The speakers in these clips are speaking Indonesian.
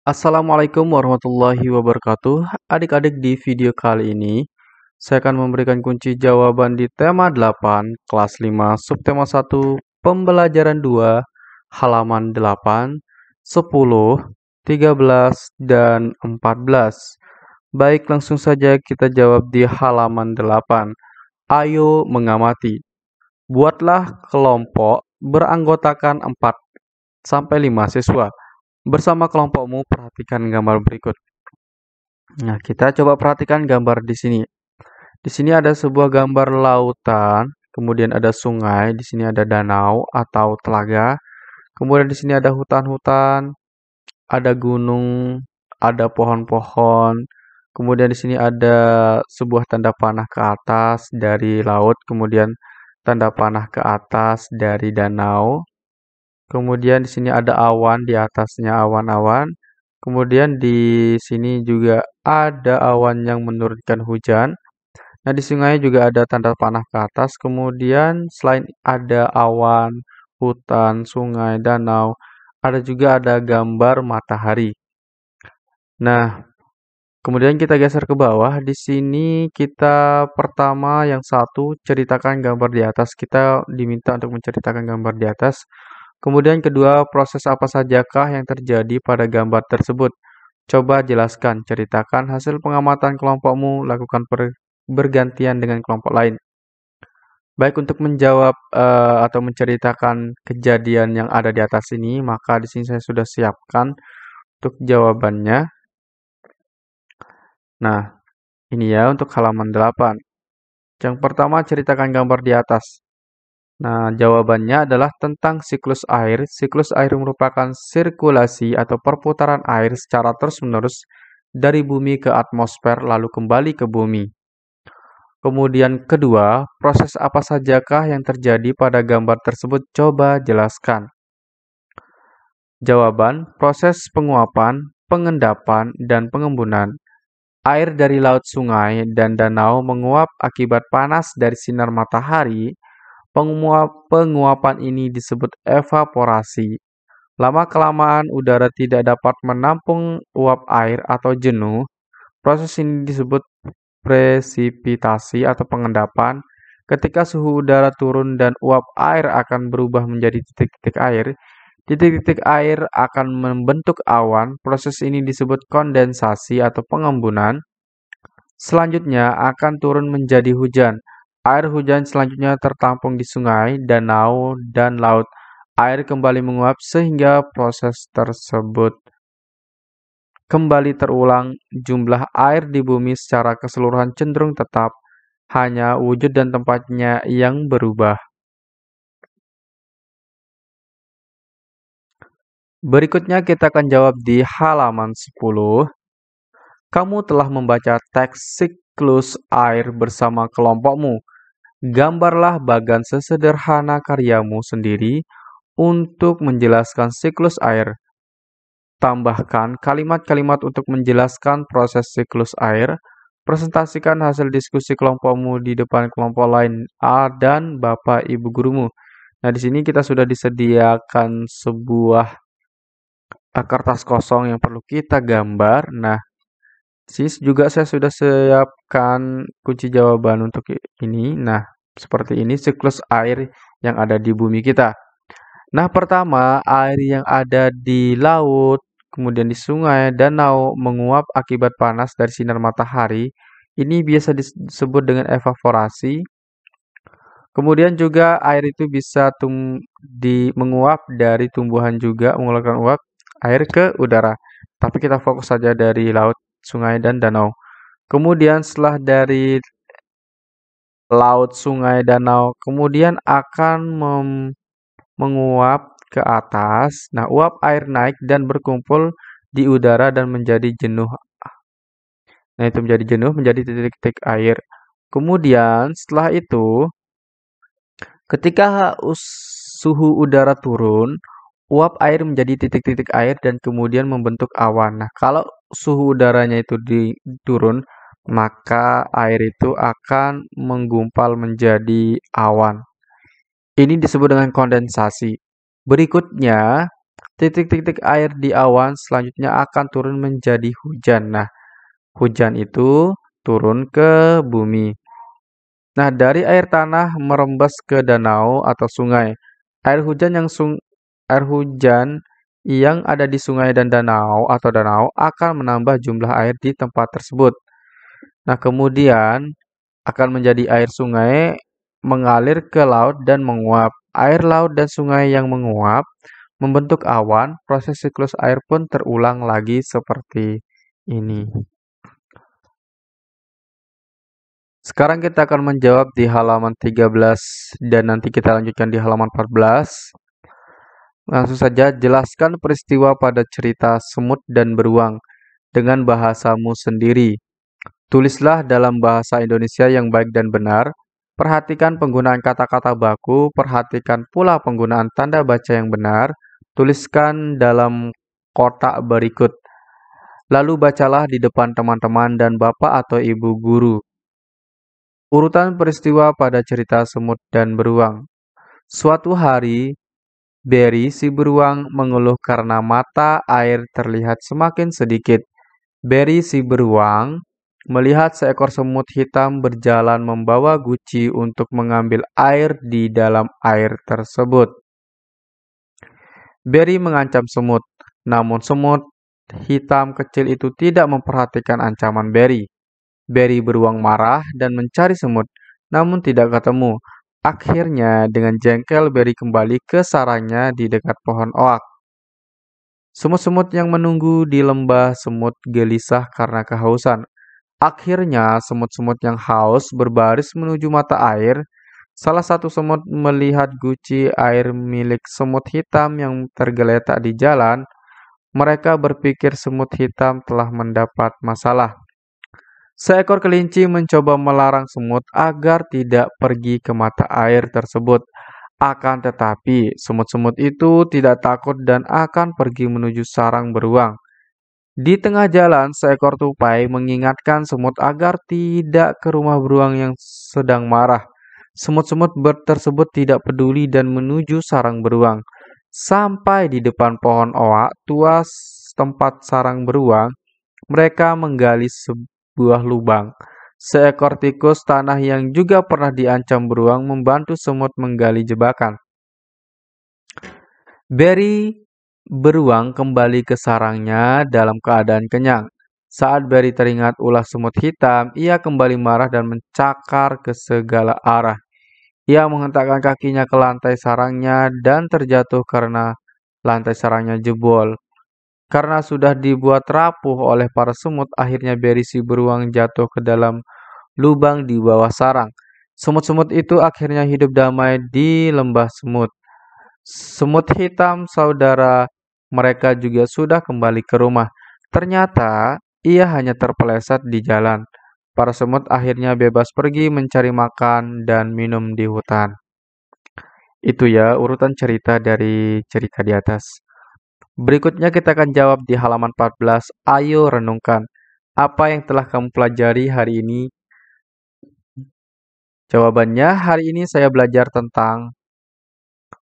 Assalamualaikum warahmatullahi wabarakatuh. Adik-adik, di video kali ini saya akan memberikan kunci jawaban di tema 8 kelas 5 subtema 1 pembelajaran 2 halaman 8, 10, 13 dan 14. Baik, langsung saja kita jawab di halaman 8. Ayo mengamati. Buatlah kelompok beranggotakan 4 sampai 5 siswa. Bersama kelompokmu, perhatikan gambar berikut. Nah, kita coba perhatikan gambar di sini. Di sini ada sebuah gambar lautan, kemudian ada sungai, di sini ada danau atau telaga, kemudian di sini ada hutan-hutan, ada gunung, ada pohon-pohon, kemudian di sini ada sebuah tanda panah ke atas dari laut, kemudian tanda panah ke atas dari danau. Kemudian di sini ada awan, di atasnya awan-awan. Kemudian di sini juga ada awan yang menurunkan hujan. Nah, di sungai juga ada tanda panah ke atas. Kemudian selain ada awan, hutan, sungai, danau, ada gambar matahari. Nah, kemudian kita geser ke bawah. Di sini kita pertama yang satu ceritakan gambar di atas. Kita diminta untuk menceritakan gambar di atas. Kemudian kedua, proses apa sajakah yang terjadi pada gambar tersebut? Coba jelaskan, ceritakan hasil pengamatan kelompokmu, lakukan bergantian dengan kelompok lain. Baik, untuk menjawab atau menceritakan kejadian yang ada di atas ini, maka di sini saya sudah siapkan untuk jawabannya. Nah, ini ya untuk halaman 8. Yang pertama, ceritakan gambar di atas. Nah, jawabannya adalah tentang siklus air. Siklus air merupakan sirkulasi atau perputaran air secara terus-menerus dari bumi ke atmosfer lalu kembali ke bumi. Kemudian kedua, proses apa sajakah yang terjadi pada gambar tersebut? Coba jelaskan. Jawaban, proses penguapan, pengendapan, dan pengembunan. Air dari laut, sungai, dan danau menguap akibat panas dari sinar matahari. Penguapan ini disebut evaporasi. Lama-kelamaan udara tidak dapat menampung uap air atau jenuh. Proses ini disebut presipitasi atau pengendapan. Ketika suhu udara turun dan uap air akan berubah menjadi titik-titik air, titik-titik air akan membentuk awan. Proses ini disebut kondensasi atau pengembunan. Selanjutnya akan turun menjadi hujan. Air hujan selanjutnya tertampung di sungai, danau, dan laut. Air kembali menguap sehingga proses tersebut kembali terulang. Jumlah air di bumi secara keseluruhan cenderung tetap, hanya wujud dan tempatnya yang berubah. Berikutnya kita akan jawab di halaman 10. Kamu telah membaca teks siklus air bersama kelompokmu. Gambarlah bagan sesederhana karyamu sendiri untuk menjelaskan siklus air. Tambahkan kalimat-kalimat untuk menjelaskan proses siklus air. Presentasikan hasil diskusi kelompokmu di depan kelompok lain A dan Bapak Ibu gurumu. Nah, di sini kita sudah disediakan sebuah kertas kosong yang perlu kita gambar. Nah, juga saya sudah siapkan kunci jawaban untuk ini. Nah, seperti ini siklus air yang ada di bumi kita. Nah, pertama, air yang ada di laut, kemudian di sungai, danau, menguap akibat panas dari sinar matahari. Ini biasa disebut dengan evaporasi. Kemudian juga air itu bisa menguap dari tumbuhan juga, mengeluarkan uap air ke udara. Tapi kita fokus saja dari laut, sungai, dan danau. Kemudian setelah dari laut, sungai, danau, kemudian akan menguap ke atas. Nah, uap air naik dan berkumpul di udara dan menjadi jenuh. Nah, itu menjadi jenuh, menjadi titik-titik air. Kemudian setelah itu, ketika suhu udara turun, uap air menjadi titik-titik air dan kemudian membentuk awan. Nah, kalau suhu udaranya itu turun, maka air itu akan menggumpal menjadi awan. Ini disebut dengan kondensasi. Berikutnya, Titik-titik air di awan selanjutnya akan turun menjadi hujan. Nah, hujan itu turun ke bumi. Nah, dari air tanah merembes ke danau atau sungai. Air hujan yang air hujan yang ada di sungai dan danau atau danau akan menambah jumlah air di tempat tersebut. Nah, kemudian akan menjadi air sungai mengalir ke laut dan menguap. Air laut dan sungai yang menguap membentuk awan, proses siklus air pun terulang lagi seperti ini. Sekarang kita akan menjawab di halaman 13 dan nanti kita lanjutkan di halaman 14. Langsung saja, jelaskan peristiwa pada cerita semut dan beruang dengan bahasamu sendiri. Tulislah dalam bahasa Indonesia yang baik dan benar. Perhatikan penggunaan kata-kata baku, perhatikan pula penggunaan tanda baca yang benar. Tuliskan dalam kotak berikut. Lalu bacalah di depan teman-teman dan bapak atau ibu guru. Urutan peristiwa pada cerita semut dan beruang. Suatu hari, Berry si beruang mengeluh karena mata air terlihat semakin sedikit. Berry si beruang melihat seekor semut hitam berjalan membawa guci untuk mengambil air di dalam air tersebut. Berry mengancam semut, namun semut hitam kecil itu tidak memperhatikan ancaman Berry. Berry beruang marah dan mencari semut, namun tidak ketemu. Akhirnya, dengan jengkel, Berry kembali ke sarangnya di dekat pohon oak. Semut-semut yang menunggu di lembah semut gelisah karena kehausan. Akhirnya, semut-semut yang haus berbaris menuju mata air. Salah satu semut melihat guci air milik semut hitam yang tergeletak di jalan. Mereka berpikir semut hitam telah mendapat masalah. Seekor kelinci mencoba melarang semut agar tidak pergi ke mata air tersebut. Akan tetapi, semut-semut itu tidak takut dan akan pergi menuju sarang beruang. Di tengah jalan, seekor tupai mengingatkan semut agar tidak ke rumah beruang yang sedang marah. Semut-semut tersebut tidak peduli dan menuju sarang beruang. Sampai di depan pohon oak tua tempat sarang beruang, mereka menggali sebuah lubang. Seekor tikus tanah yang juga pernah diancam beruang membantu semut menggali jebakan. Berry beruang kembali ke sarangnya dalam keadaan kenyang. Saat Berry teringat ulah semut hitam, ia kembali marah dan mencakar ke segala arah. Ia menghentakkan kakinya ke lantai sarangnya dan terjatuh karena lantai sarangnya jebol. Karena sudah dibuat rapuh oleh para semut, akhirnya Berry si beruang jatuh ke dalam lubang di bawah sarang. Semut-semut itu akhirnya hidup damai di lembah semut. Semut hitam saudara mereka juga sudah kembali ke rumah. Ternyata ia hanya terpeleset di jalan. Para semut akhirnya bebas pergi mencari makan dan minum di hutan. Itu ya urutan cerita dari cerita di atas. Berikutnya kita akan jawab di halaman 14. Ayo renungkan. Apa yang telah kamu pelajari hari ini? Jawabannya, hari ini saya belajar tentang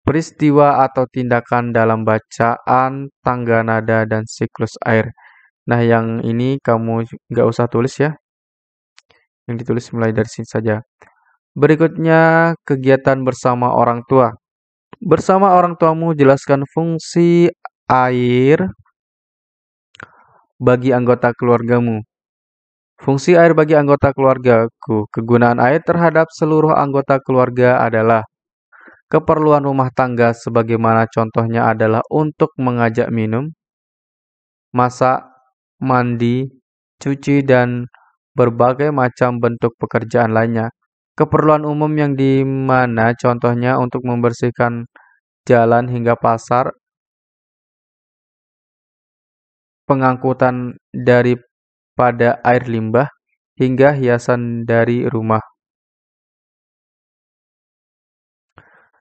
peristiwa atau tindakan dalam bacaan, tangga nada, dan siklus air. Nah, yang ini kamu nggak usah tulis ya. Yang ditulis mulai dari sini saja. Berikutnya, kegiatan bersama orang tua. Bersama orang tuamu, jelaskan fungsi air bagi anggota keluargamu. Fungsi air bagi anggota keluargaku. Kegunaan air terhadap seluruh anggota keluarga adalah keperluan rumah tangga sebagaimana contohnya adalah untuk mengajak minum, masak, mandi, cuci, dan berbagai macam bentuk pekerjaan lainnya. Keperluan umum yang di mana contohnya untuk membersihkan jalan hingga pasar, pengangkutan daripada air limbah, hingga hiasan dari rumah.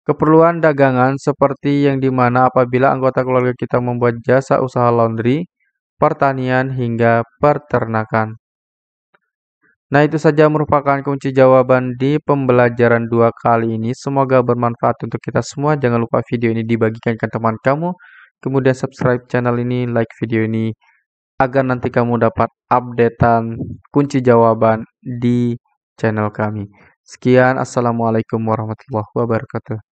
Keperluan dagangan seperti yang dimana apabila anggota keluarga kita membuat jasa usaha laundry, pertanian, hingga peternakan. Nah, itu saja merupakan kunci jawaban di pembelajaran 2 kali ini. Semoga bermanfaat untuk kita semua. Jangan lupa video ini dibagikan ke teman kamu kemudian subscribe channel ini, like video ini, agar nanti kamu dapat updatean kunci jawaban di channel kami. Sekian, assalamualaikum warahmatullahi wabarakatuh.